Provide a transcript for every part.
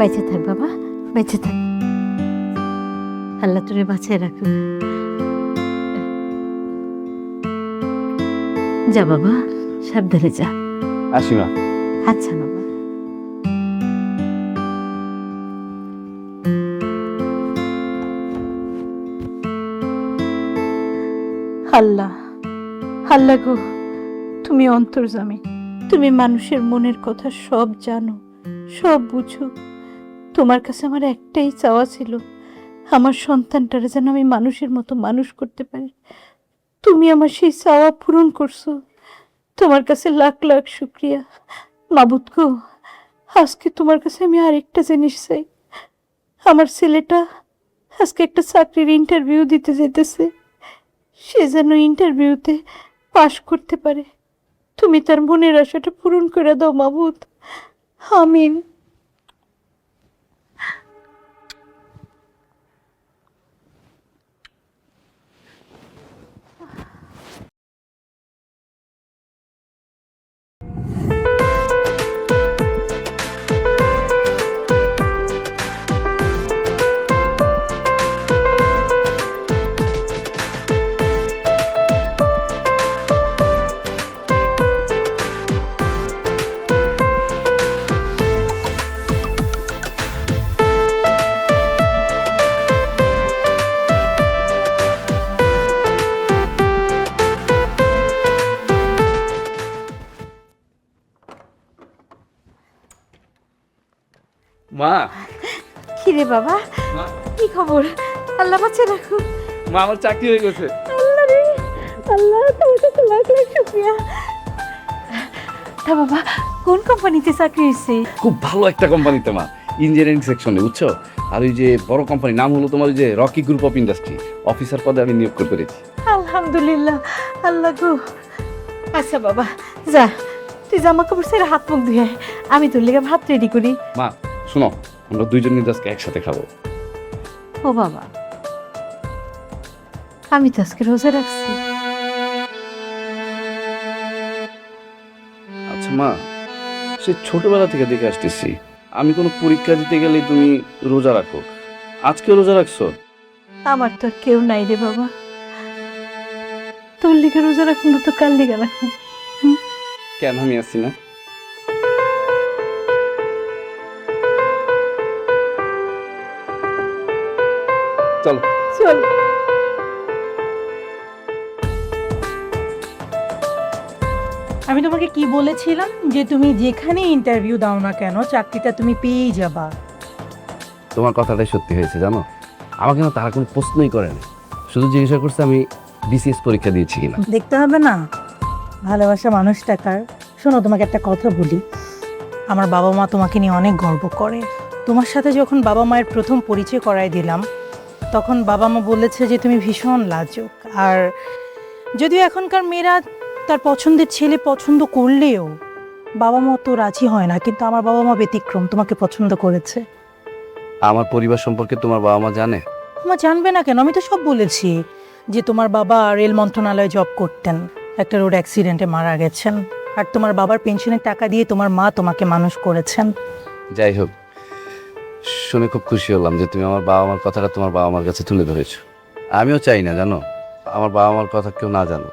বেঁচে থাক বাবা, বেঁচে থাক। আল্লাহ তোরে বাঁচিয়ে রাখুন। যা বাবা, সাবধানে যা। আসি মা। আচ্ছা বাবা। আল্লাহ, আল্লাহ গো, তুমি অন্তর্যামী, তুমি মানুষের মনের কথা সব জানো, সব বুঝো। তোমার কাছে আমার একটাই চাওয়া ছিল, আমার সন্তানটারে যেন আমি মানুষের মতো মানুষ করতে পারি। তুমি আমার সেই চাওয়া পূরণ করছো, তোমার কাছে লাখ লাখ শুক্রিয়া। মাবুদ গো, আজকে তোমার কাছে আমি আরেকটা জিনিস চাই। আমার ছেলেটা আজকে একটা চাকরির ইন্টারভিউ দিতে যেতেছে, সে যেন ইন্টারভিউতে পাশ করতে পারে। তুমি তার মনের আশাটা পূরণ করে দাও মাবুদ, আমিন। মা, কিরে বাবা, মা, কি খবর? আল্লাহ বাঁচিয়ে রাখুন। মা আমার চাকরি হয়ে গেছে। আল্লাহ রে, আল্লাহ তোমার কাছে লাখ লাখ শুকরিয়া। তা বাবা, কোন কোম্পানিতে চাকরি হয়েছে? খুব ভালো একটা কোম্পানিতে মা, ইঞ্জিনিয়ারিং সেকশনে, বুঝছো? আর ওই যে বড় কোম্পানি, নাম হলো তোমার ওই যে Rocky group of industry, officer পদে আমি নিয়োগ করতে পেরেছি। আলহামদুলিল্লাহ, আল্লাহ গো। আচ্ছা বাবা, যা তুই জামা কাপড় ছেড়ে হাত মুখ ধুয়ে আয়, আমি তোর লেগে ভাত রেডি করি। মা শোনো, আমরা দুইজন কিন্তু আজকে একসাথে খাবো। ও বাবা, আমি তো আজকে রোজা রাখছি। আচ্ছা মা, সে ছোটবেলা থেকে দেখে আসতেছি আমি কোনো পরীক্ষা দিতে গেলে তুমি রোজা রাখো, আজকে রোজা রাখছো? আমার তো আর কেউ নাই রে বাবা, তোর লিগে রোজা রাখুন না তো কার লিগে রাখুন? কেন আমি আছি না? চল চল। আমি তোমাকে কি বলেছিলাম যে তুমি যেখানে ইন্টারভিউ দাও না কেন চাকরিটা তুমি পেয়েই যাবা। তোমার কথাটাই সত্যি হয়েছে জানো, আমাকে না তারা কোনো প্রশ্নই করে না, শুধু জিজ্ঞাসা করছে আমি বিসিএস পরীক্ষা দিয়েছি কিনা। দেখতে হবে না ভালোবাসা মানুষ টাকার। শোনো, তোমাকে একটা কথা বলি, আমার বাবা মা তোমাকে নিয়ে অনেক গর্ব করে। তোমার সাথে যখন বাবা মায়ের প্রথম পরিচয় করায় দিলাম তখন বাবা মা বলেছে যে তুমি ভীষণ লাজুক। আর যদিও এখনকার মেয়েরা তার পছন্দের ছেলে পছন্দ করলেও বাবা মা তো রাজি হয় না, কিন্তু আমার বাবা মা ব্যতিক্রম, তোমাকে পছন্দ করেছে। আমার পরিবার সম্পর্কে তোমার বাবা মা জানে? আমার জানবে না কেন, আমি তো সব বলেছি যে তোমার বাবা রেল মন্ত্রণালয়ে জব করতেন, একটা রোড অ্যাক্সিডেন্টে মারা গেছেন, আর তোমার বাবার পেনশনের টাকা দিয়ে তোমার মা তোমাকে মানুষ করেছেন। যাই হোক, শুনে খুব খুশি হলাম যে তুমি আমার বাবা মার কথাটা তোমার বাবা মার কাছে তুলে ধরেছো। আমিও চাই না জানো আমার বাবা মার কথা কেউ না জানো।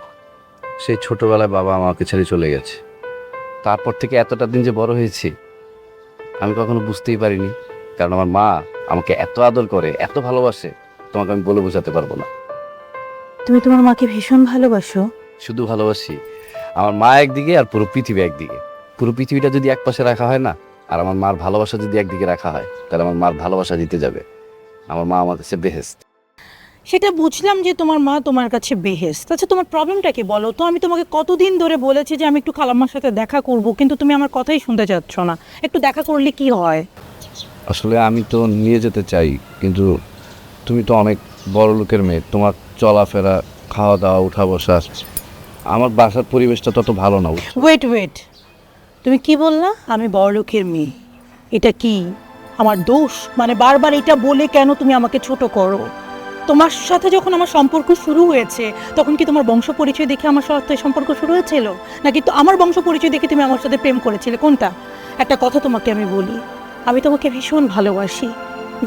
সেই ছোটবেলায় বাবা আমাকে ছেড়ে চলে গেছে, তারপর থেকে এতটা দিন যে বড় হয়েছি আমি কখনো বুঝতেই পারিনি, কারণ আমার মা আমাকে এত আদর করে, এত ভালোবাসে, তোমাকে আমি বলে বোঝাতে পারবো না। তুমি তোমার মাকে ভীষণ ভালোবাসো। শুধু ভালোবাসি, আমার মা একদিকে আর পুরো পৃথিবী একদিকে। পুরো পৃথিবীটা যদি এক পাশে রাখা হয় না, আর আমার মার ভালোবাসা যদি একদিকে রাখা হয়, তাহলে আমার মার ভালোবাসা দিতে যাবে। আমার মা আমার কাছে বেহেস্ত। সেটা বুঝলাম যে তোমার মা তোমার কাছে বেহেস্ত। আচ্ছা, তোমার প্রবলেমটা কি বলো তো? আমি তোমাকে কতদিন ধরে বলেছি যে আমি একটু খালাম্মার সাথে দেখা করব, কিন্তু তুমি আমার কথাই শুনতে চাচ্ছ না। একটু দেখা করলে কি হয়? আসলে আমি তো নিয়ে যেতে চাই, কিন্তু তুমি তো অনেক বড় লোকের মেয়ে, তোমার চলাফেরা, খাওয়া দাওয়া, উঠা বসা, আমার বাসার পরিবেশটা তত ভালো না। ওয়েট, তুমি কি বললা? আমি বড়লোকের মেয়ে? এটা কি আমার দোষ? মানে বারবার এটা বলে কেন তুমি আমাকে ছোট করো? তোমার সাথে যখন আমার সম্পর্ক শুরু হয়েছে তখন কি তোমার বংশ পরিচয় দেখে আমার সাথে সম্পর্ক শুরু হয়েছিল, নাকি তো আমার বংশ পরিচয় দেখে তুমি আমার সাথে প্রেম করেছিলে? কোনটা? একটা কথা তোমাকে আমি বলি, আমি তোমাকে ভীষণ ভালোবাসি,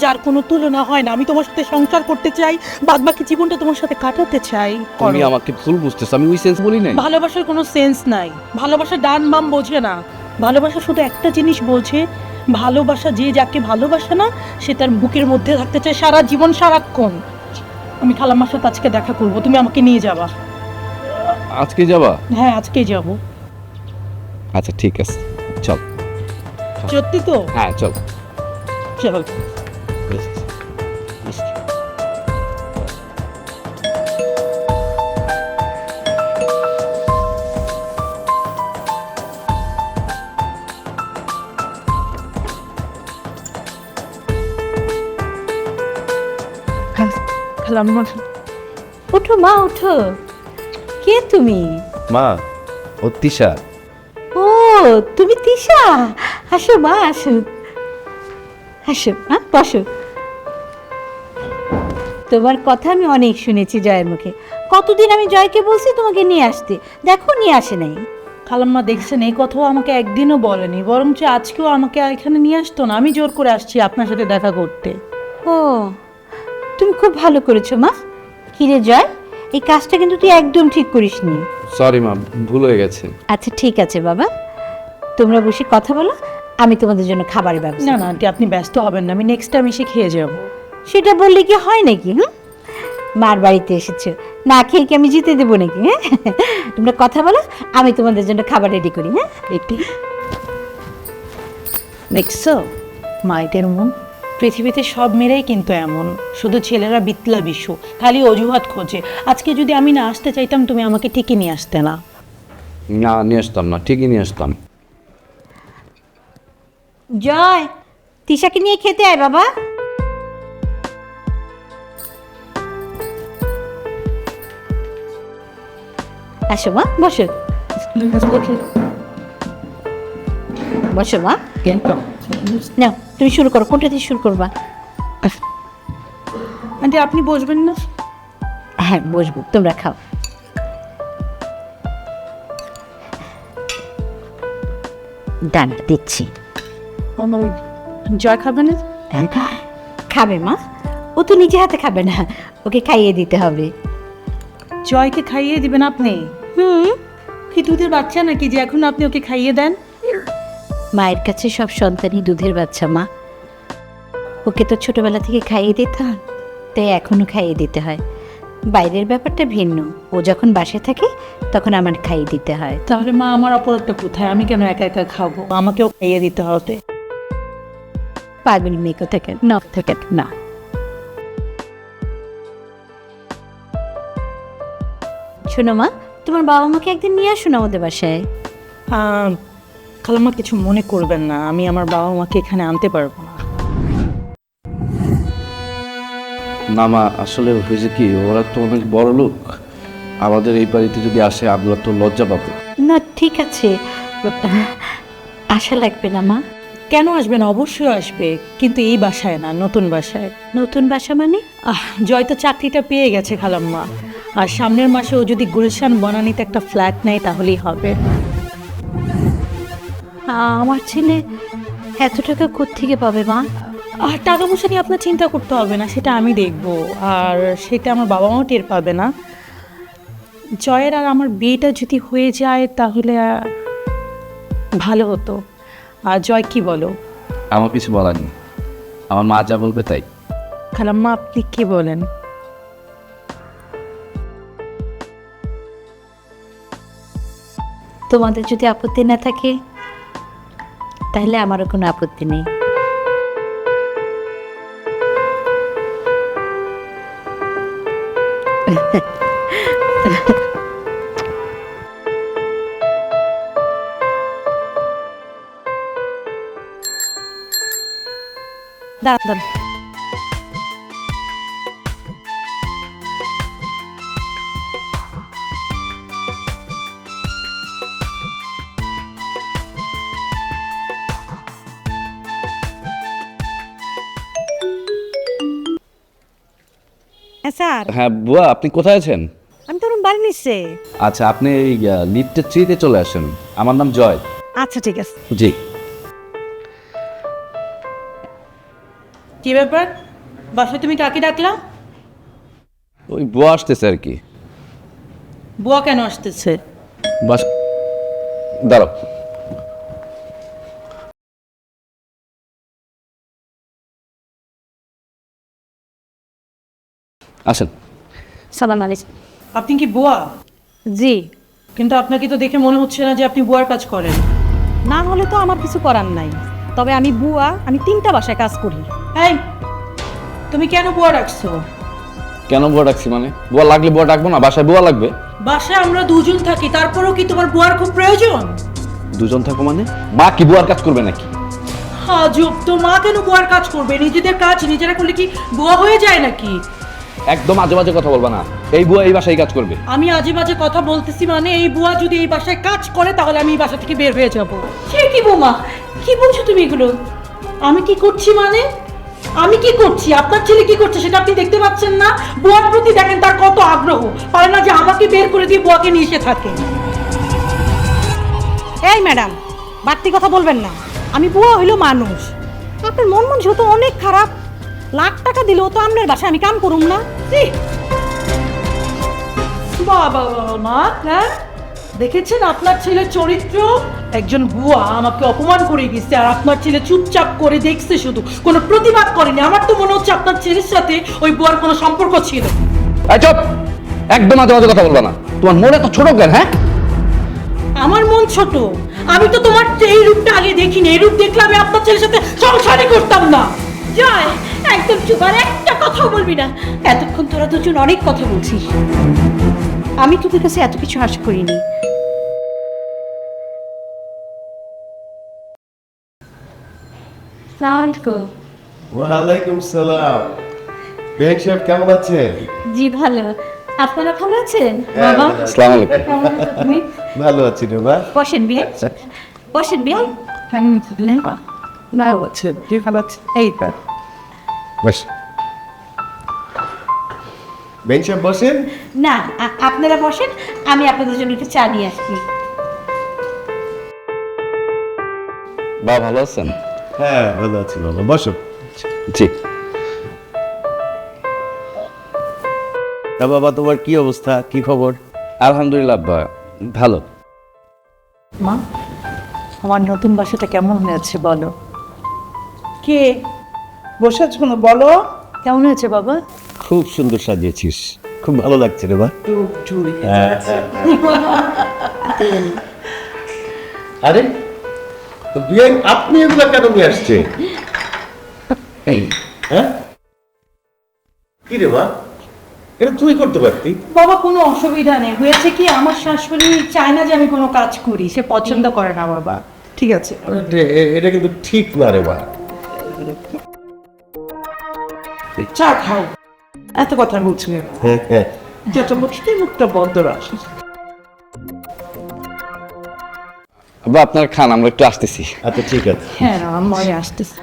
যার কোনো তুলনা হয় না। আমি তোমার সাথে সংসার করতে চাই, বাদ বাকি জীবনটা তোমার সাথে কাটাতে চাই। তুমি আমাকে ভুল বুঝতেছো, আমি ওই সেন্স বলি নাই। ভালোবাসার কোনো সেন্স নাই, ভালোবাসা ডান বাম বোঝে না। ভালোবাসা শুধু একটা জিনিস বোঝে, ভালোবাসা যে যাকে ভালোবাসে না সে তার বুকের মধ্যে থাকতে চায় সারা জীবন সারাক্ষণ। আমি খালাম্মার সাথে আজকে দেখা করব, তুমি আমাকে নিয়ে যাবা। আজকে যাবা? হ্যাঁ আজকেই যাব। আচ্ছা ঠিক আছে, চল। সত্যি তো? হ্যাঁ চল। চল। খালাম্মা ওঠো মা, ওঠো। কে তুমি? মা, ও তিশা। ও তুমি তিশা, আসো মা, আসো আসো, হ্যাঁ বসো। তোমার কথা আমি অনেক শুনেছি জয়ের মুখে। কতদিন আমি জয়কে বলছি তোমাকে নিয়ে আসতে, দেখো নিয়ে আসে নাই। খালাম্মা দেখছেন, এই কথাও আমাকে একদিনও বলেনি, বরঞ্চ আজকেও আমাকে এখানে নিয়ে আসতো না। আমি জোর করে আসছি আপনার সাথে দেখা করতে। ও তুমি খুব ভালো করেছো মা। কিরে জয়, এই কাজটা কিন্তু তুই একদম ঠিক করিসনি। সরি মা, ভুল হয়ে গেছে। আচ্ছা ঠিক আছে বাবা, তোমরা বসে কথা বলো, আমি তোমাদের জন্য খাবারের ব্যবস্থা। না না আন্টি, আপনি ব্যস্ত হবেন না, আমি নেক্সট টাইম এসে খেয়ে যাব। সেটা বললে কি হয় নাকি? মার বাড়িতে এসেছো, না খেয়ে কি আমি জিতে দেবো নাকি? হ্যাঁ, তোমরা কথা বলো, আমি তোমাদের জন্য খাবার রেডি করি। হ্যাঁ একটু দেখছো মায়েদের মন? পৃথিবীতে সব মেয়েরাই কিন্তু এমন, শুধু ছেলেরা বিতলা বিশু, খালি অজুহাত খোঁজে। আজকে যদি আমি না আসতে চাইতাম, তুমি আমাকে ঠিকই নিয়ে আসতে না। না, নিয়ে আসতাম না, ঠিকই নিয়ে আসতাম। জয়, তিশাকে নিয়ে খেতে আয় বাবা। আসো মা, বসো বসো মা। নাও তুমি শুরু করো, কোনটা দিয়ে শুরু করবা? আন্টি আপনি বসবেন না? হ্যাঁ বসবো, তোমরা খাও। ডানটা দিচ্ছি। জয় খাবে না? খাবে মা, ও তো নিজে হাতে খাবে না, ওকে খাইয়ে দিতে হবে। জয়কে খাইয়ে দিবেন আপনি? কি দুধের বাচ্চা নাকি যে এখন আপনি ওকে খাইয়ে দেন? মায়ের কাছে সব সন্তানই দুধের বাচ্চা মা। ওকে তো ছোটবেলা থেকে খাইয়ে দিতাম, তাই এখনো খাইয়ে দিতে হয়। বাইরের ব্যাপারটা ভিন্ন, ও যখন বাসায় থাকে তখন আমার খাইয়ে দিতে হয়। তাহলে মা আমার অপরাধটা কোথায়? আমি কেন একা একা খাবো? আমাকেও খাইয়ে দিতে হবে। পাগল মেয়ে কোথাকে নখ থেকে না। শোনো মা, তোমার বাবা মাকে একদিন নিয়ে আসো না আমাদের বাসায়। খালাম্মা কিছু মনে করবেন না, আমি আমার বাবা মাকে এখানে আনতে পারবো না। না মা, আসলে হয়েছে কি, ওরা তো অনেক বড় লোক, আমাদের এই বাড়িতে যদি আসে আমরা তো লজ্জা পাবো। না ঠিক আছে, আশা লাগবে না মা। কেন আসবেন? অবশ্যই আসবে, কিন্তু এই বাসায় না, নতুন বাসায়। নতুন বাসা মানে? জয় তো চাকরিটা পেয়ে গেছে খালাম্মা, আর সামনের মাসে ও যদি গুলশান বনানীতে একটা ফ্ল্যাট নেয় তাহলেই হবে। আমার ছেলে এত টাকা কোত্থেকে পাবে মা? আর টাকা পয়সা নিয়ে আপনার চিন্তা করতে হবে না, সেটা আমি দেখবো, আর সেটা আমার বাবা মাও টের পাবে না। জয়ের আর আমার বিয়েটা যদি হয়ে যায় তাহলে ভালো হতো। আর জয় কি বলো? আমার কিছু বলার নেই, আমার মা যা বলবে তাই। খালাম্মা আপনি কি বলেন? তোমাদের যদি আপত্তি না থাকে তাহলে আমারও কোনো আপত্তি নেই। দাঁড়ান। স্যার হ্যাঁ বুয়া, আপনি কোথায় আছেন? আমি তো বাড়ি নিচ্ছে। আচ্ছা, আপনি এই লিফটের 3-তে চলে আসেন। আমার নাম জয়। আচ্ছা ঠিক আছে। জি। কি ব্যাপার, বাসায় তুমি কাকে ডাকলা? ওই বুয়া আসতেছে আর কি। বুয়া কেন আসতেছে? বাস, দাঁড়াও। আসেন। সালাম আলাইকুম। আপনি কি বুয়া? জি। কিন্তু আপনাকে তো দেখে মনে হচ্ছে না যে আপনি বুয়ার কাজ করেন। না হলে তো আমার কিছু করার নাই, তবে আমি বুয়া, আমি 3টা বাসায় কাজ করি। এই, তুমি কেন বুয়া রাখছো? কেন বুয়া ডাকছি মানে? বুয়া লাগলে বুয়া ডাকবো না? বাসায় বুয়া লাগবে? বাসায় আমরা দুজন থাকি, তারপরেও কি তোমার বুয়ার খুব প্রয়োজন? দুজন থাকো মানে? মা কি বুয়ার কাজ করবে নাকি? আজব তো, মা কেন বুয়ার কাজ করবে? নিজেদের কাজ নিজেরা করলে কি বুয়া হয়ে যায় নাকি? একদম আজে বাজে কথা বলবা না। এই বুয়া এই বাসায় কাজ করবে। আমি আজে বাজে কথা বলতেছি মানে, এই বুয়া যদি এই বাসায় কাজ করে তাহলে আমি এই বাসা থেকে বের হয়ে যাব। সে কি বৌমা, কি বলছো তুমি এগুলো? আমি কি করছি মানে? আমি কি করছি? আপনার ছেলে কি করছে সেটা আপনি দেখতে পাচ্ছেন না? বুয়ার প্রতি দেখেন তার কত আগ্রহ, পারে না যে আমাকে বের করে দিয়ে বুয়াকে নিয়ে এসে থাকে। এই ম্যাডাম, বাড়তি কথা বলবেন না। আমি বুয়া হইলো মানুষ। আপনার মন মন তো অনেক খারাপ। লাখ টাকা দিলেও তো আপনার বাসায় আমি কাম করুম না। বাবা মা, হ্যাঁ দেখেছেন আপনার ছেলের চরিত্র? একজন বুয়া আমাকে অপমান করে গেছে আর আপনার ছেলে চুপচাপ করে দেখছে, শুধু কোনো প্রতিবাদ করেনি। আমার তো মনে হচ্ছে আপনার ছেলের সাথে ওই বুয়ার কোনো সম্পর্ক ছিল। এই চুপ! একদম আজে বাজে কথা বলবা না। তোমার মনে তো ছোট কেন? হ্যাঁ, আমার মন ছোট? আমি তো তোমার এই রূপটা আগে দেখিনি। এই রূপ দেখলে আমি আপনার ছেলের সাথে সংসারই করতাম না। জয়, একদম চুপ, আর একটা কথা বলবি না। এতক্ষণ তোরা দুজন অনেক কথা বলছিস, আমি তোদের কাছে এত কিছু আশা করিনি। ওয়ালাইকুম সালাম। বেগ সাহেব কেমন আছেন? জি ভালো, আপনারা ভালো আছেন? হ্যাঁ, বাবা ভালো আছি। আসসালামু আলাইকুম। কেমন আছো তুমি? ভালো আছি রে মা। বসেন বিয়ে, বসেন বিয়ে। বস। বেগ সাহেব বসেন। না, আপনারা বসেন, আমি আপনাদের জন্য একটু চা নিয়ে আসছি। বাবা ভালো আছেন? হ্যাঁ ভালো আছি বাবা, বসো। জি। তা বাবা তোমার কি অবস্থা, কি খবর? আলহামদুলিল্লাহ আব্বা, ভালো। মা, আমার নতুন বাসাটা কেমন হয়েছে বলো? কে বসে আছো কেন বলো? কেমন হয়েছে বাবা? খুব সুন্দর সাজিয়েছিস, খুব ভালো লাগছে রে মা। হ্যাঁ, হ্যাঁ। আরে তো বিয়ে আপনি এগুলো কেন নিয়ে আসছে? হ্যাঁ কি রে মা, এটা তুই করতে পারতি। বাবা কোনো অসুবিধা নেই, হয়েছে কি আমার শাশুড়ি চায় না যে আমি কোনো কাজ করি, সে পছন্দ করে না বাবা। ঠিক আছে, এটা কিন্তু ঠিক না রে মা। চা খাও, এত কথা বলছি না। হ্যাঁ, হ্যাঁ। যেটা বলছি মুখটা বন্ধ রাখ। আব্বা আপনার খান, আমরা একটু আসতেছি। আচ্ছা ঠিক আছে। হ্যাঁ আমার আসতেছে।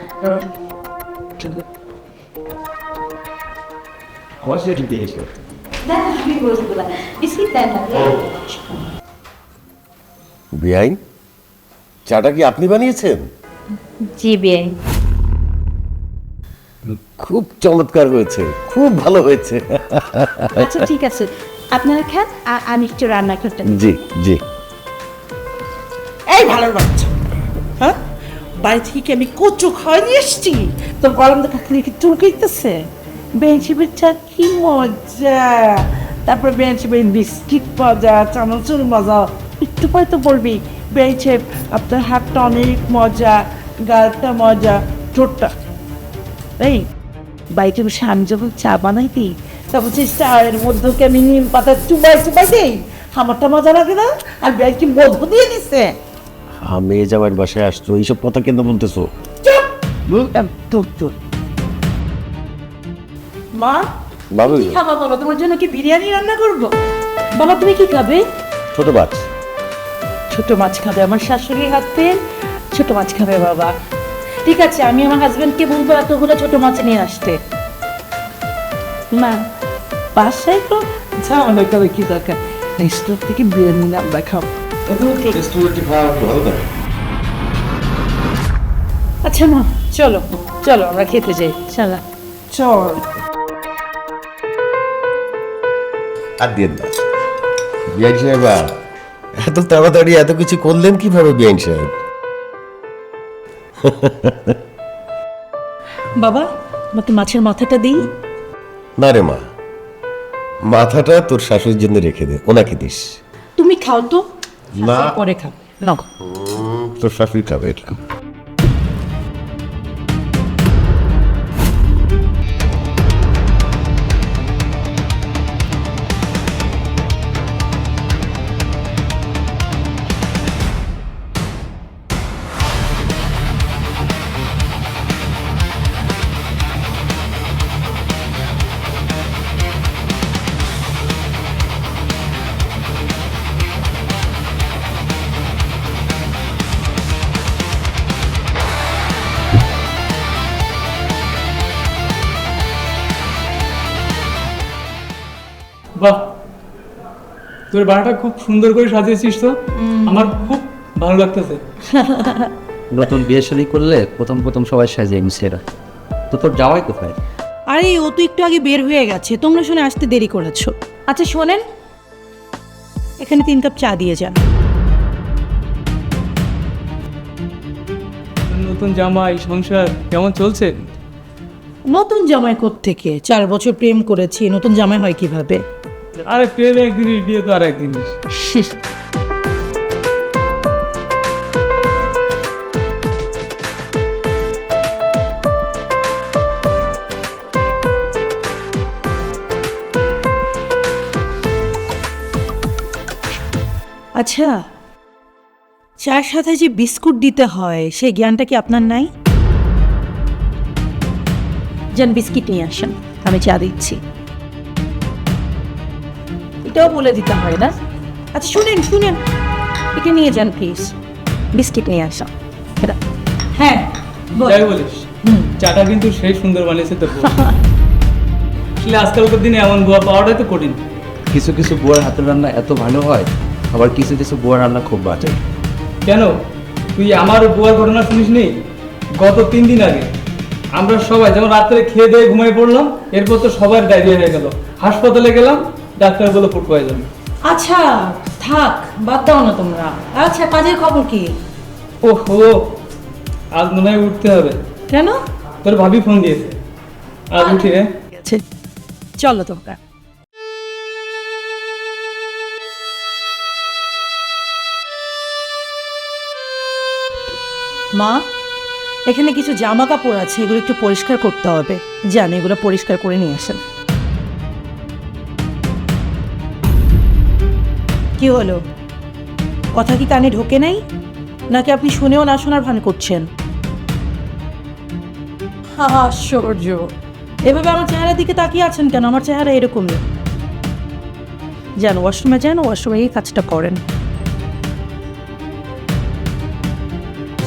আমার সেটা দিয়ে এসো। বিস্কিট দেন না। বিআইন, চাটা কি আপনি বানিয়েছেন? জি বিয়ে। খুব চমৎকার হয়েছে, খুব ভালো হয়েছে। আচ্ছা ঠিক আছে, আপনারা খান, আমি একটু রান্না করতে। জি জি। এই ভালোর বাচ্চা, হ্যাঁ বাড়ি থেকে কি আমি কচু খাওয়াই নিয়ে এসছি? তোর গরম দেখা খালি কি চুলকাইতেছে? বেঞ্চি চা কি মজা, তারপর বেঞ্চি বিস্কিট মজা, চানাচুর মজা। একটু পরে তো বলবি বেঞ্চে আপনার হাতটা অনেক মজা, গালটা মজা, ঠোঁটটা। এই বাড়িতে বসে আমি যখন চা বানাই দিই তখন সেই চায়ের মধ্যে কি আমি নিম পাতা চুবাই চুবাই দিই, আমারটা মজা লাগে না? আর বেঞ্চ কি মধু দিয়ে দিচ্ছে? আমি জামাইয়ের বাসায় আসছো, এইসব কথা কেন বলতেছো? মা বাবু কি খাবা বাবা? তোমার জন্য কি বিরিয়ানি রান্না করবো? বাবা তুমি কি খাবে? ছোট মাছ। ছোট মাছ খাবে, আমার শাশুড়ির হাতে ছোট মাছ খাবে বাবা। ঠিক আছে, আমি আমার হাজবেন্ডকে বলবো এতগুলো ছোট মাছ নিয়ে আসতে। মা বাসায় তো ঝামেলা করে কি দরকার, রেস্টুরেন্ট থেকে বিরিয়ানি রান্না খাও। রেস্টুরেন্টে খাওয়া ভালো না। আচ্ছা মা চলো। চলো আমরা খেতে যাই। চলো চল। আর দিয়ে না বিআইন সাহেব, এত তাড়াতাড়ি এত কিছু করলেন কিভাবে বিআইন সাহেব? বাবা, আমাকে মাছের মাথাটা দিই। না রে মা, মাথাটা তোর শাশুড়ির জন্য রেখে দে, ওনাকে দিস। তুমি খাও তো, না, পরে খাও। নাও। তোর শাশুড়ি খাবে এটা। বাহ, তোর বাড়িটা খুব সুন্দর করে সাজিয়েছিস তো, আমার খুব ভালো লাগতেছে। নতুন বিয়ে শাদী করলে প্রথম প্রথম সবাই সাজিয়ে নিচ্ছে এরা। তো তোর যাওয়াই কোথায়? আরে ও তো একটু আগে বের হয়ে গেছে, তোমরা শুনে আসতে দেরি করেছো। আচ্ছা শোনেন, এখানে 3 কাপ চা দিয়ে যান। নতুন জামাই সংসার কেমন চলছে? নতুন জামাই কোত্থেকে? 4 বছর প্রেম করেছি, নতুন জামাই হয় কিভাবে? আরে প্রেম এক জিনিস, বিয়ে তো আর এক জিনিস। আচ্ছা, চার সাথে যে বিস্কুট দিতে হয় সেই জ্ঞানটা কি আপনার নাই? যান বিস্কিট নিয়ে আসেন, আমি চা দিচ্ছি। এটাও বলে দিতে হয় না? আচ্ছা শুনেন শুনেন, এটা নিয়ে যান প্লিজ, বিস্কিট নিয়ে আসা। হ্যাঁ বল। যাই বলিস, চাটা কিন্তু সেই সুন্দর বানিয়েছে তোর বউ। আসলে আজকালকার দিনে এমন বুয়া পাওয়াটাই তো কঠিন। কিছু কিছু বুয়ার হাতের রান্না এত ভালো হয়, আবার কিছু কিছু বুয়ার রান্না খুব বাজে। কেন, তুই আমার বুয়ার ঘটনা শুনিস নি? গত 3 দিন আগে আমরা সবাই যেমন রাত্রে খেয়ে দিয়ে ঘুমিয়ে পড়লাম, এরপর তো সবার ডায়রিয়া হয়ে গেল। হাসপাতালে গেলাম, ডাক্তার বলল ফুড পয়জন। আচ্ছা থাক, বাদ দাও না তোমরা। আচ্ছা কাজের খবর কি? ওহো, আজ মনে হয় উঠতে হবে। কেন? তোর ভাবি ফোন দিয়েছে, আজ উঠি। গেছে, চলো তোমরা। মা, এখানে কিছু জামা কাপড় আছে, এগুলো একটু পরিষ্কার করতে হবে। যান এগুলো পরিষ্কার করে নিয়ে আসেন। কি হলো, কথা কি কানে ঢোকে নাই, নাকি আপনি শুনেও না শোনার ভান করছেন? আশ্চর্য, এভাবে আমার চেহারার দিকে তাকিয়ে আছেন কেন? আমার চেহারা এরকমই। যান ওয়াশরুমে যান, ওয়াশরুমে এই কাজটা করেন।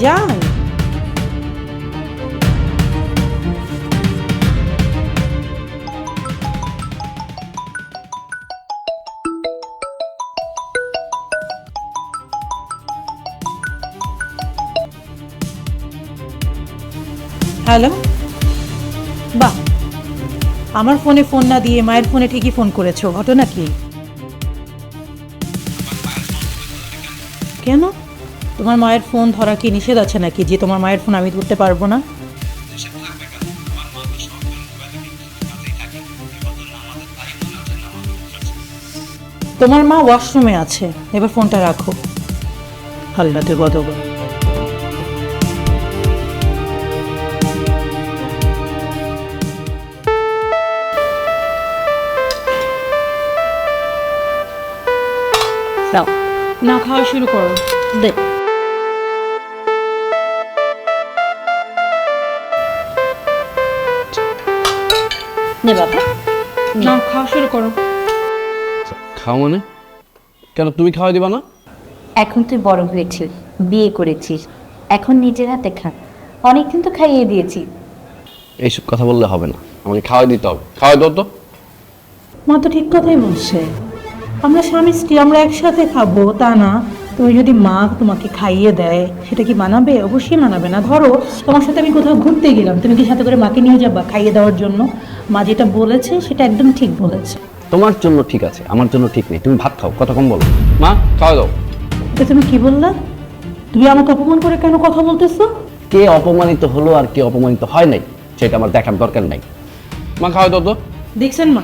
যান। হ্যালো, বাহ, আমার ফোনে ফোন না দিয়ে মায়ের ফোনে ঠিকই ফোন করেছো, ঘটনা কি? কেন, তোমার মায়ের ফোন ধরা কি নিষেধ আছে নাকি, যে তোমার মায়ের ফোন আমি ধরতে পারবো না? তোমার মা ওয়াশরুমে আছে, এবার ফোনটা রাখো। হাল্লাতে গদগদ। দাও, না খাওয়া শুরু করো। দে। নে বাবা, না খাওয়া শুরু করো। খাও মানে? কেন, তুমি খাওয়াই দিবা না? এখন তুই বড় হয়েছিস, বিয়ে করেছিস, এখন নিজের হাতে খা। অনেকদিন তো খাইয়ে দিয়েছি। এইসব কথা বললে হবে না, আমাকে খাওয়াই দিতে হবে। খাওয়াই দাও তো। মা তো ঠিক কথাই বলছে, আমরা স্বামী স্ত্রী, আমরা একসাথে খাবো তা না, তুমি যদি মা তোমাকে খাইয়ে দেয় সেটা কি মানাবে? অবশ্যই মানাবে না। ধরো তোমার সাথে আমি কোথাও ঘুরতে গেলাম, তুমি কি সাথে করে মাকে নিয়ে যাবা খাইয়ে দেওয়ার জন্য? মা যেটা বলেছে সেটা একদম ঠিক বলেছে। তোমার জন্য ঠিক আছে, আমার জন্য ঠিক নেই। তুমি ভাত খাও, কথা কম বলো। মা খাওয়া দাও। তো তুমি কি বললা? তুমি আমাকে অপমান করে কেন কথা বলতেছো? কে অপমানিত হলো আর কে অপমানিত হয় নাই সেটা আমার দেখার দরকার নাই। মা খাওয়া দাও তো। দেখছেন মা?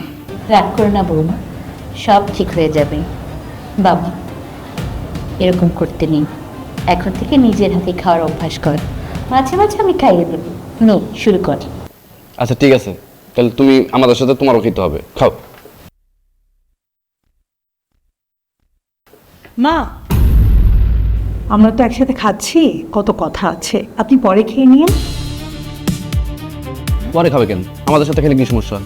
রাগ করো না বৌমা, সব ঠিক হয়ে যাবে। বাবা এরকম করতে নেই, এখন থেকে নিজের হাতে খাওয়ার অভ্যাস কর। মাঝে মাঝে আমি খাইয়ে দেবো। নে শুরু কর। আচ্ছা ঠিক আছে, তাহলে তুমি আমাদের সাথে তোমারও খেতে হবে, খাও। মা, আমরা তো একসাথে খাচ্ছি, কত কথা আছে, আপনি পরে খেয়ে নিন। পরে খাবে কেন? আমাদের সাথে খেলে কি সমস্যা?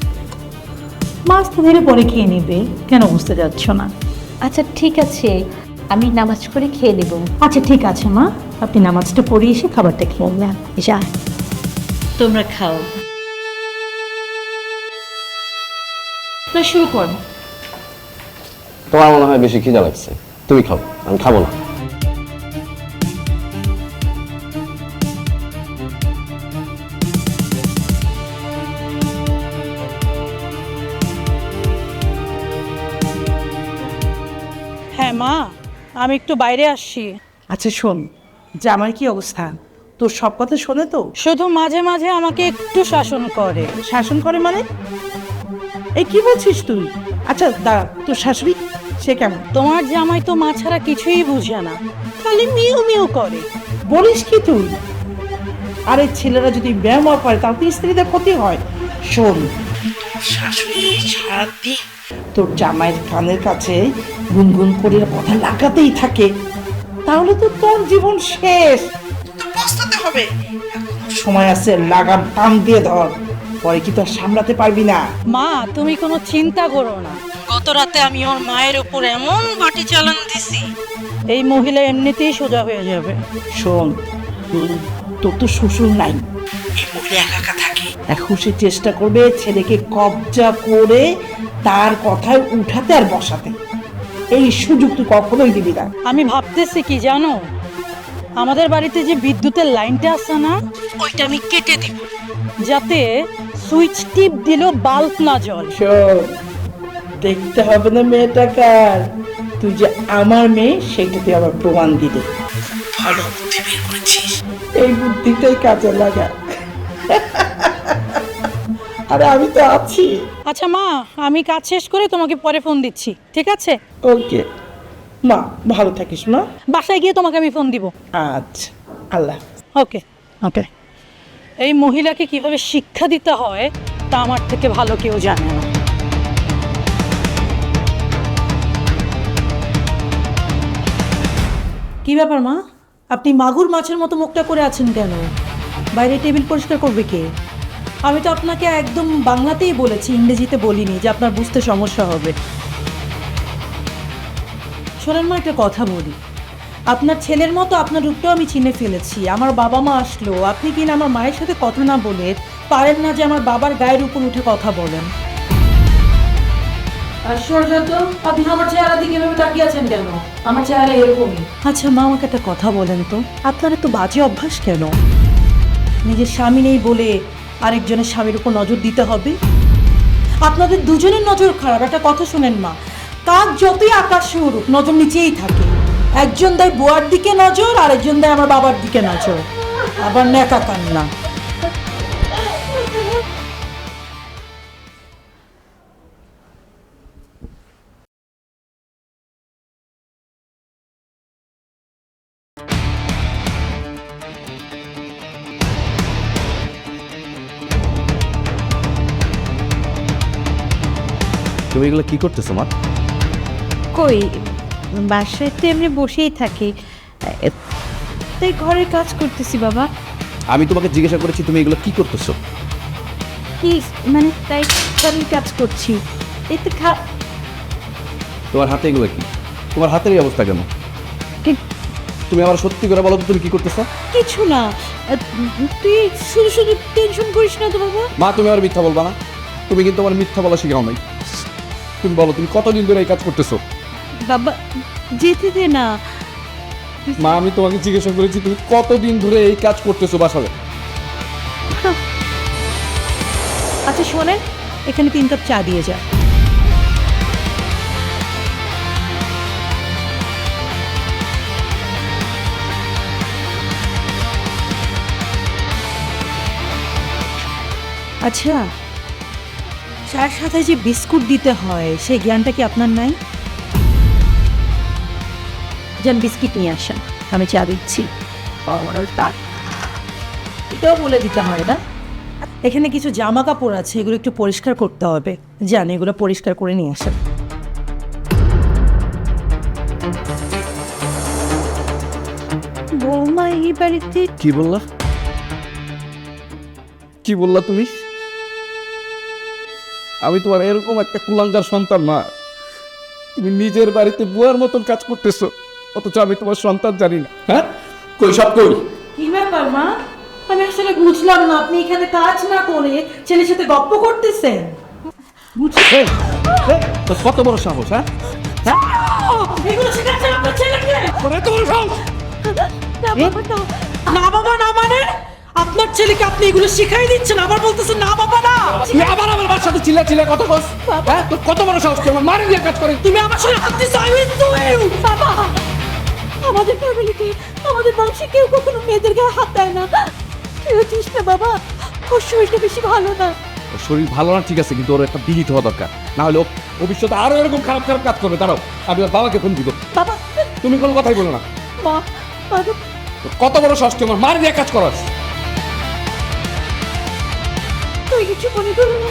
মাছ তো ধীরে পরে খেয়ে নিবে, কেন বুঝতে যাচ্ছ না? আচ্ছা ঠিক আছে, আমি নামাজ করে খেয়ে নেব। আচ্ছা ঠিক আছে মা, আপনি নামাজটা পড়ে এসে খাবারটা খেয়ে নেন। যা তোমরা খাও। তো শুরু কর। তোমার মনে হয় বেশি খিদা লাগছে, তুমি খাও, আমি খাবো না। হ্যাঁ মা, আমি একটু বাইরে আসছি। আচ্ছা শোন, জামাই কি অবস্থা? তোর সব কথা শোনে তো? শুধু মাঝে মাঝে আমাকে একটু শাসন করে। শাসন করে মানে? এই কি বলছিস তুই? আচ্ছা দাঁড়া, তোর শাশুড়ি সে কেমন? তোমার জামাই তো মা ছাড়া কিছুই বুঝে না, খালি মিউ মিউ করে। বলিস কি তুই? আরে ছেলেরা যদি ব্যবহার করে তাহলে তো স্ত্রীদের ক্ষতি হয়। শোন, তোর শাশুড়ি সারাদিন তোর জামাইয়ের কানের কাছে গুনগুন করে কথা লাগাতেই থাকে, তাহলে তো তোর জীবন শেষ। তো পস্তাতে হবে। এখনো সময় আছে, লাগাম টান দিয়ে ধর, পরে কি তোর সামলাতে পারবি না। মা তুমি কোনো চিন্তা করো না, গত রাতে আমি ওর মায়ের উপর এমন বাটি চালান দিছি, এই মহিলা এমনিতেই সোজা হয়ে যাবে। শোন, তোর তো শ্বশুর নাই, এই মহিলা একা একা থাকে। এখন সে চেষ্টা করবে ছেলেকে কবজা করে তার কথায় উঠাতে আর বসাতে। এই সুযোগ তুই কখনোই দিবি না। আমি ভাবতেছি কি জানো, আমাদের বাড়িতে যে বিদ্যুতের লাইনটা আছে না, ওইটা আমি কেটে দিব, যাতে সুইচ টিপ দিলেও বাল্ব না জ্বলে। শোন, দেখতে হবে না মেয়েটা কার, তুই যে আমার মেয়ে সেটা তুই আবার প্রমাণ দিবি। ভালো বুদ্ধি বের করেছিস, এই বুদ্ধিটাই কাজে লাগা। আরে আমি তো আছি। আচ্ছা মা, আমি কাজ শেষ করে তোমাকে পরে ফোন দিচ্ছি, ঠিক আছে? ওকে মা, ভালো থাকিস মা। বাসায় গিয়ে তোমাকে আমি ফোন দিব। আচ্ছা, আল্লাহ। ওকে ওকে। এই মহিলাকে কিভাবে শিক্ষা দিতে হয় তা আমার থেকে ভালো কেউ জানে না। কি ব্যাপার মা, আপনি মাগুর মাছের মতো মুখটা করে আছেন কেন? বাইরে টেবিল পরিষ্কার করবে কে? আমি তো আপনাকে একদম বাংলাতেই বলেছি, ইংরেজিতে বলিনি যে আপনার বুঝতে সমস্যা হবে। শোনেন মা, একটা কথা বলি, আপনার ছেলের মতো আপনার রূপটাও আমি চিনে ফেলেছি। আমার বাবা মা আসলো, আপনি কিনা আমার মায়ের সাথে কথা না বলে পারেন না যে আমার বাবার গায়ের উপর উঠে কথা বলেন। আশ্চর্য তো, আপনি আমার চেহারা দিকে এভাবে তাকিয়ে আছেন কেন? আমার চেহারা এরকমই। আচ্ছা মা, আমাকে একটা কথা বলেন তো, আপনার এত বাজে অভ্যাস কেন? নিজের স্বামী নেই বলে আরেকজনের স্বামীর উপর নজর দিতে হবে? আপনাদের দুজনের নজর খারাপ। একটা কথা শুনেন মা, কাক যতই আকাশে উড়ুক নজর নিচেই থাকে। একজন দেয় বুয়ার দিকে নজর, আর একজন দেয় আমার বাবার দিকে নজর, আবার ন্যাকা কান্না। তুমি এগুলো কি করতেছো মা? কই, বাসায় তো এমনি বসেই থাকি, তাই ঘরের কাজ করতেছি বাবা। আমি তোমাকে জিজ্ঞাসা করেছি তুমি এগুলো কি করতেছো? কি মানে, তাই ঘরের কাজ করছি। এতে তোমার হাতে এগুলো কি? তোমার হাতের এই অবস্থা কেন? তুমি আমার সত্যি করে বলো তো, তুমি কি করতেছো? কিছু না, তুই শুধু শুধু টেনশন করিস না তো বাবা। মা তুমি আর মিথ্যা বলবা না, তুমি কিন্তু আমার মিথ্যা বলা শিখাও নাই। তুমি বলো তুমি কতদিন ধরে এই কাজ করতেছো? বাবা যেতে দে না, মা, আমি তোমাকে জিজ্ঞাসা করেছি তুমি কতদিন ধরে এই কাজ করতেছো বাসায়? আচ্ছা শোনেন, এখানে 3 কাপ চা দিয়ে যা। আচ্ছা, চার সাথে যে বিস্কুট দিতে হয় সেই জ্ঞানটা কি আপনার নাই? যান বিস্কিট নিয়ে আসেন, আমি চা দিচ্ছি। এটাও বলে দিতে হয় না? এখানে কিছু জামা কাপড় আছে, এগুলো একটু পরিষ্কার করতে হবে। যান, এগুলো পরিষ্কার করে নিয়ে আসেন। বৌমা এই বাড়িতে কি বললা? কি বললা তুমি? আমি তোমার এরকম একটা কুলাঙ্গার সন্তান মা, তুমি নিজের বাড়িতে বুয়ার মতন কাজ করতেছো, অথচ আমি তোমার সন্তান জানি না। হ্যাঁ, কই সব কই? কি ব্যাপার মা? আমি আসলে বুঝলাম না, আপনি এখানে কাজ না করে ছেলের সাথে গপ্প করতেছেন। তোর কত বড় সাহস? হ্যাঁ, এগুলো শেখাচ্ছেন আপনার ছেলেকে? এত বড় সাহস! না বাবা না মানে আপনার ছেলেকে আপনি এগুলো শিখাই দিচ্ছেন, আবার বলতেছেন না বাবা না। তুই আবার আমার বাসার সাথে চিল্লা কত কস? হ্যাঁ, তোর কত বড় সাহস? তুই আমার মারে দিয়ে কাজ করে। তুমি আমার সাথে হাত দিছো, I will do you. বাবা, আমাদের ফ্যামিলিতে আমাদের বংশে কেউ কখনো মেয়েদের গায়ে হাত দেয় না। তুই হচ্ছিস না বাবা, ওর শরীরটা বেশি ভালো না। ওর শরীর ভালো না ঠিক আছে, কিন্তু ওর একটা বিহিত হওয়া দরকার, না হলে ও ভবিষ্যতে আরো এরকম খারাপ খারাপ কাজ করবে। দাঁড়াও, আমি ওর বাবাকে ফোন দিব। বাবা, তুমি কোনো কথাই বলো না। মা, বাবা, তোর কত বড় সাহস তুই আমার মারে দিয়ে কাজ করাস? তুই কিছু মনে করো না।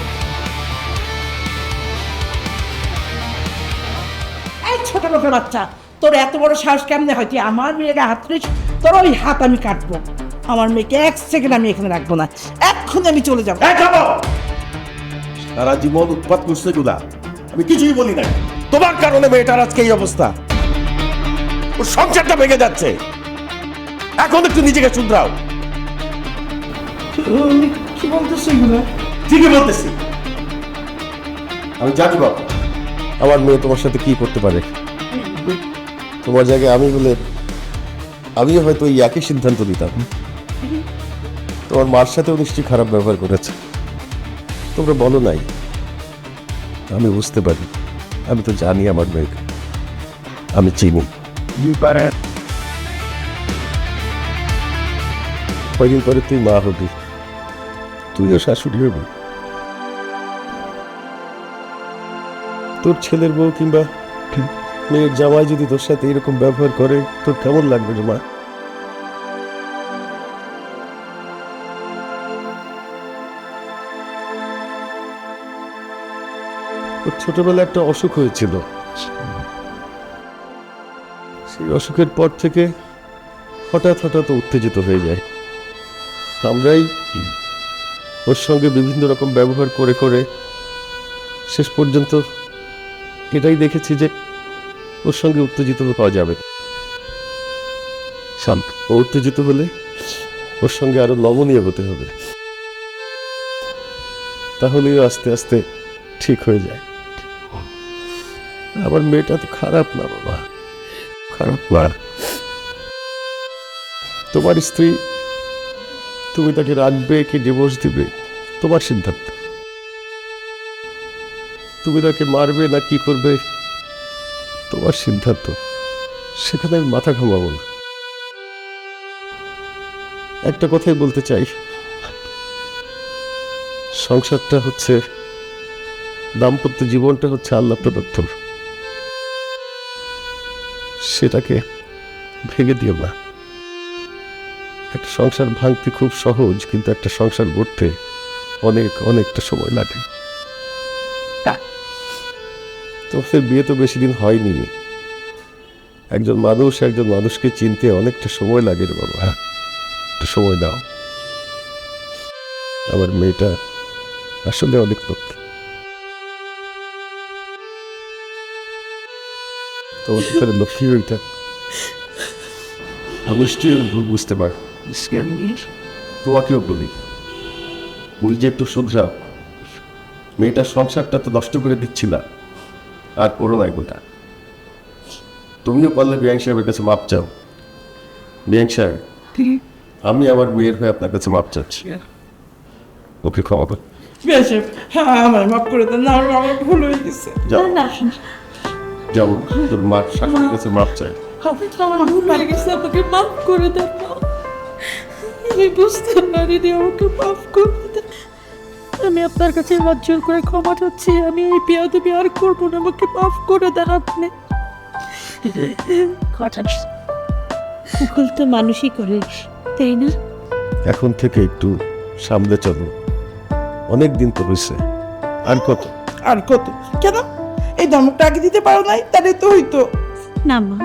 এই ছোট লোকের বাচ্চা, তোর এত বড় সাহস কেমনে হয় তুই আমার মেয়েকে হাত তুলিস? তোর ওই হাত আমি কাটবো। আমার মেয়েকে 1 সেকেন্ড আমি এখানে রাখবো না, এক্ষুনি আমি চলে যাবো। সারা জীবন উৎপাত করছে গুলা, আমি কিছুই বলি না। তোমার কারণে মেয়েটার আজকে এই অবস্থা, ওর সংসারটা ভেঙে যাচ্ছে। এখন একটু নিজেকে শুধরাও। কি বলতেছো এগুলো? ঠিকই বলতেছি, আমি জানি বাবা আমার মেয়ে তোমার সাথে কি করতে পারে। তোমার জায়গায় আমি হলে আমিও হয়তো এই একই সিদ্ধান্ত নিতাম। তোমার মার সাথেও নিশ্চয়ই খারাপ ব্যবহার করেছে, তোমরা বলো নাই। আমি বুঝতে পারি, আমি তো জানি আমার মেয়েকে, আমি চিনি। কয়দিন পরে তুই মা হবি, তুইও শাশুড়ি হবি। তোর ছেলের বউ কিংবা মেয়ের জামাই যদি তোর সাথে এরকম ব্যবহার করে, তোর কেমন লাগবে রে মা? ওর ছোটবেলায় একটা অসুখ হয়েছিল, সেই অসুখের পর থেকে হঠাৎ হঠাৎ উত্তেজিত হয়ে যায়। আমরাই ওর সঙ্গে বিভিন্ন রকম ব্যবহার করে করে শেষ পর্যন্ত এটাই দেখেছি যে ওর সঙ্গে উত্তেজিত হওয়া যাবে। ও উত্তেজিত হলে ওর সঙ্গে আরো নমনীয় হতে হবে, তাহলেই আস্তে আস্তে ঠিক হয়ে যায়। আমার মেয়েটা তো খারাপ না বাবা, খারাপ না। তোমার স্ত্রী, তুমি তাকে রাখবে কি ডিভোর্স দিবে তোমার সিদ্ধান্ত। তুমি তাকে মারবে না কি করবে তোমার সিদ্ধান্ত, সেখানে আমি মাথা ঘামাবো না। একটা কথাই বলতে চাই, সংসারটা হচ্ছে, দাম্পত্য জীবনটা হচ্ছে আল্লাহ প্রদত্ত, সেটাকে ভেঙে দিও না। একটা সংসার ভাঙতে খুব সহজ, কিন্তু একটা সংসার গড়তে অনেকটা সময় লাগে। তোমাদের বিয়ে তো বেশি দিন হয়নি, একজন মানুষকে চিনতে অনেকটা সময় লাগে রে বাবা, একটু সময় দাও। আমার মেয়েটা আসলে অনেক লক্ষ্মী, তোমার ভিতরে লক্ষ্মী ওইটা অবশ্যই বুঝতে পার। তোমাকেও বলি, বুঝে একটু শুধরাও। মেয়েটার সংসারটা তো নষ্ট করে দিচ্ছি না, আর করো না এগুলা। তুমিও পারলে বিআইন সাহেবের কাছে মাপ চাও, বিয়ান সাহেব, আমি আমার মেয়ের হয়ে আপনার কাছে মাপ চাচ্ছি, ওকে ক্ষমা করুন। বেশি হ্যাঁ আমার মাফ করে দেন না, আমার ভুল হয়ে গেছে। যাও না যাও, তোর মার শাশুড়ির কাছে মাপ চাই। আমার ভুল হয়ে গেছে, আমাকে মাফ করে দেন মা। আমি বুঝতে পারিনি, আমাকে মাফ করে দেন। আমি আপনার কাছে হাত জোর করে ক্ষমা চাচ্ছি, আমি এই বেয়াদবি আর করবো না, আমাকে মাফ করে দেন আপনি। ভুল তো মানুষই করে, তাই না? এখন থেকে একটু সামনে চলো, অনেক দিন তো হয়েছে, আর কত? আর কত? কেন এই ধমকটা আগে দিতে পারো নাই? তাহলে তো হইতো। না মা,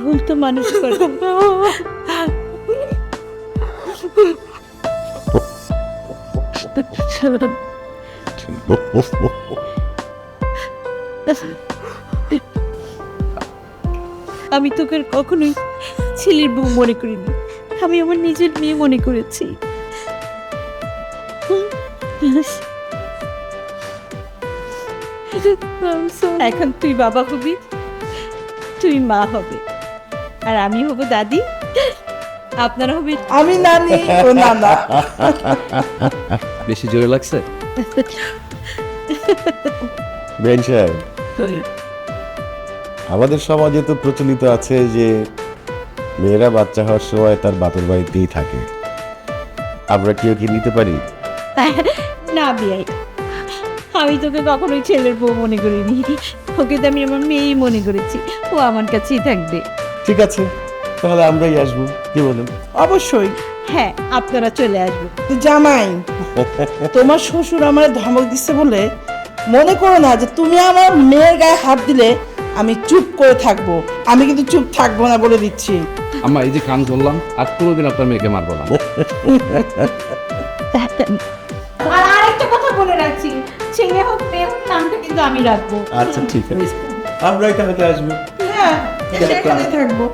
ভুল তো মানুষ করে। আমি তোকে আর কখনোই ছেলের বউ মনে করিনি, আমি আমার নিজের মেয়ে মনে করেছি। এখন তুই বাবা হবি, তুই মা হবে, আর আমি হব দাদি, আপনারা হবে। আমি নানি ও নানা। বেশি জোরে লাগছে? বিয়ান সাহেব, আমাদের সমাজে তো প্রচলিত আছে যে মেয়েরা বাচ্চা হওয়ার সময় তার বাপের বাড়িতেই থাকে, আমরা কেউ কি নিতে পারি? না বিয়াই, আমি তোকে কখনোই ছেলের বউ মনে করিনি, ওকে তো আমি আমার মেয়েই মনে করেছি, ও আমার কাছেই থাকবে। ঠিক আছে, তাহলে আমরাই আসবো, কি বলেন? অবশ্যই। হ্যাঁ, আপনারা চলে আসবেন। জামাই, তোমার শ্বশুর আমার ধমক দিচ্ছে বলে মনে করো না যে তুমি আমার মেয়ের গায়ে হাত দিলে আমি চুপ করে থাকবো। আমি কিন্তু চুপ থাকবো না, বলে দিচ্ছি। আম্মা, এই যে কান ধরলাম, আর কোনোদিন আপনার মেয়েকে মারবো না। আর আরেকটা কথা বলে রাখছি, ছেলে হোক মেয়ে হোক, নামটা কিন্তু আমি রাখবো। আচ্ছা ঠিক আছে, আমরাই তাহলে আসবো। হ্যাঁ, এখানে থাকবো।